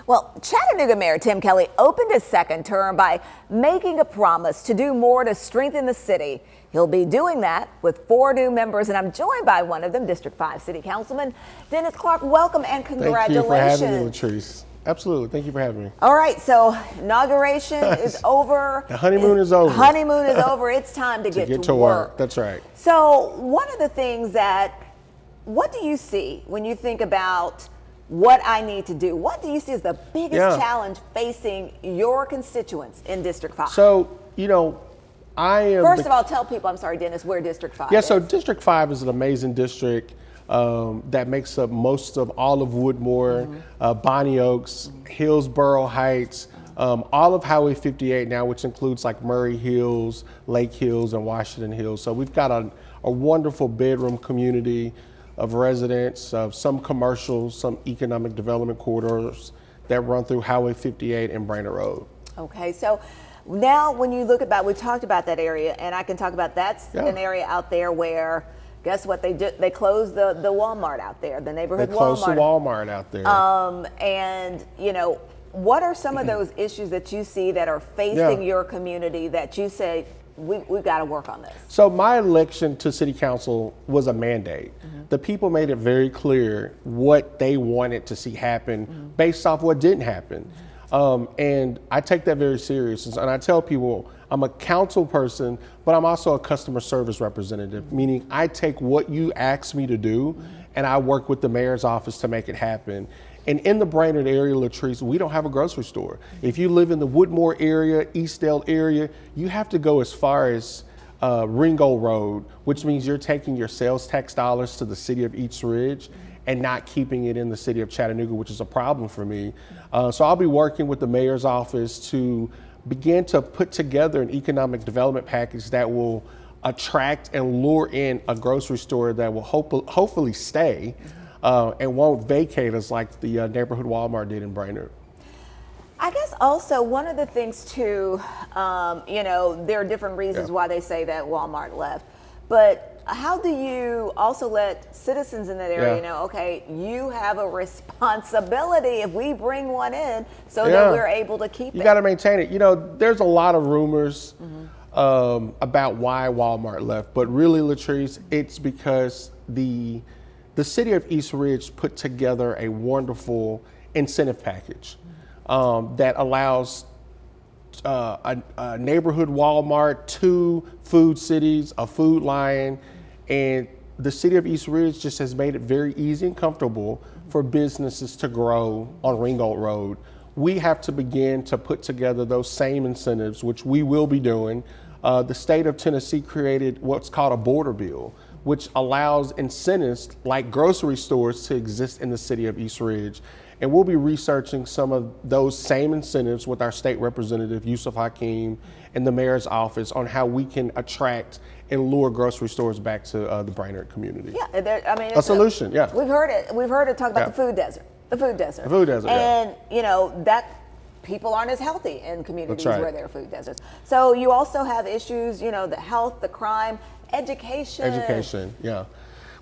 Well, Chattanooga Mayor Tim Kelly opened his second term by making a promise to do more to strengthen the city. He'll be doing that with 4 new members, and I'm joined by one of them, District 5 City Councilman Dennis Clark. Welcome and congratulations. Thank you for having me, Latrice. Absolutely. Thank you for having me. All right, so inauguration is over. The honeymoon is over. Honeymoon is over. It's time to get to work. That's right. So one of the things what do you see when you think about what I need to do? What do you see as the biggest challenge facing your constituents in District 5? So, I am... First of all, tell people, I'm sorry, Dennis, where District 5 is. So District 5 is an amazing district that makes up most of all of Woodmore, Bonnie Oaks, Hillsborough Heights, all of Highway 58 now, which includes like Murray Hills, Lake Hills, and Washington Hills. So we've got a wonderful bedroom community of residents, some commercial, some economic development corridors that run through Highway 58 and Brainerd Road. Okay, so now when you look about, we talked about that area, and I can talk about that's an area out there where, guess what, they closed the Walmart out there, the neighborhood Walmart. They closed the Walmart out there. And what are some of those issues that you see that are facing your community that you say, we've got to work on this? So my election to city council was a mandate. The people made it very clear what they wanted to see happen based off what didn't happen. And I take that very serious. And I tell people I'm a council person, but I'm also a customer service representative, meaning I take what you ask me to do and I work with the mayor's office to make it happen. And in the Brainerd area, Latrice, we don't have a grocery store. If you live in the Woodmore area, Eastdale area, you have to go as far as Ringgold Road, which means you're taking your sales tax dollars to the city of East Ridge and not keeping it in the city of Chattanooga, which is a problem for me. So I'll be working with the mayor's office to begin to put together an economic development package that will attract and lure in a grocery store that will hopefully stay and won't vacate us like the neighborhood Walmart did in Brainerd. I guess also one of the things too, there are different reasons why they say that Walmart left, but how do you also let citizens in that area know, okay, you have a responsibility if we bring one in so that we're able to keep it? You got to maintain it. There's a lot of rumors about why Walmart left, but really, Latrice, it's because the city of East Ridge put together a wonderful incentive package that allows a neighborhood Walmart, 2 food cities, a Food Lion, and the city of East Ridge just has made it very easy and comfortable for businesses to grow on Ringgold Road. We have to begin to put together those same incentives, which we will be doing. The state of Tennessee created what's called a border bill, which allows incentives like grocery stores to exist in the city of East Ridge. And we'll be researching some of those same incentives with our state representative, Yusuf Hakeem, and the mayor's office on how we can attract and lure grocery stores back to the Brainerd community. Yeah, it's a solution, We've heard it talk about the food desert. The food desert. The food desert, And, that people aren't as healthy in communities where there are food deserts. So you also have issues, the health, the crime, education. Education, yeah.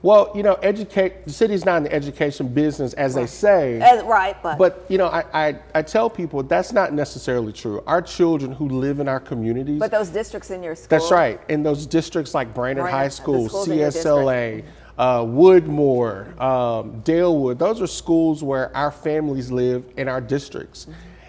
Well, the city's not in the education business, as they say. But I tell people that's not necessarily true. Our children who live in our communities. But those districts in your school. That's right. And those districts like Brainerd High School, CSLA, Woodmore, Dalewood, those are schools where our families live in our districts.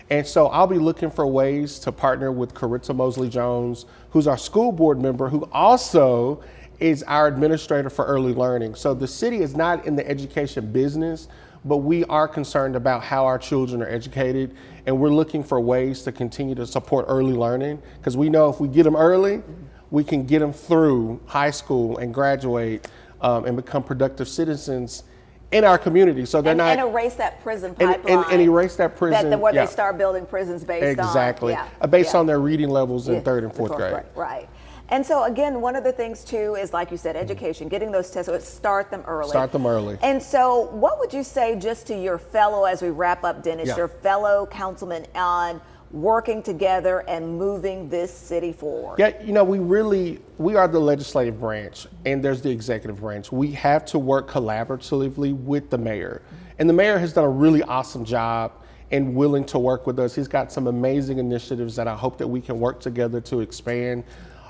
And so I'll be looking for ways to partner with Caritza Mosley Jones, who's our school board member, who also is our administrator for early learning. So the city is not in the education business, but we are concerned about how our children are educated. And we're looking for ways to continue to support early learning, because we know if we get them early, we can get them through high school and graduate and become productive citizens in our community. So they're and erase that prison pipeline. And erase that prison. Where they start building prisons based on. Based on their reading levels in 3rd and 4th grade. Right. And so again, one of the things too is, like you said, education, getting those tests, so start them early. Start them early. And so what would you say just to your fellow, as we wrap up, Dennis, your fellow councilman on working together and moving this city forward? Yeah, we are the legislative branch and there's the executive branch. We have to work collaboratively with the mayor. And the mayor has done a really awesome job and willing to work with us. He's got some amazing initiatives that I hope that we can work together to expand.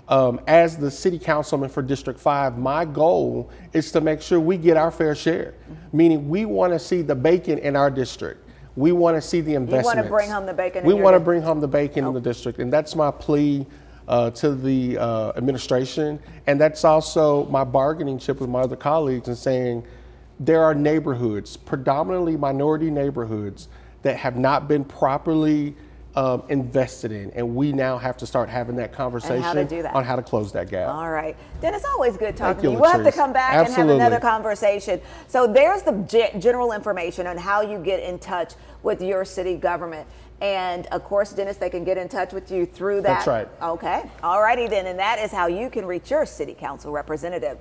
As the city councilman for District 5, my goal is to make sure we get our fair share, meaning we want to see the bacon in our district. We want to see the investments. You want to bring home the bacon We want to bring home the bacon in the district, and that's my plea to the administration, and that's also my bargaining chip with my other colleagues and saying there are neighborhoods, predominantly minority neighborhoods, that have not been properly invested in, and we now have to start having that conversation on how to close that gap. All right. Dennis, always good talking to you. You, We'll have to Latrice. come back Absolutely. and have another conversation. So there's the general information on how you get in touch with your city government. And of course, Dennis, they can get in touch with you through that. That's right. Okay. All righty then. And that is how you can reach your city council representative.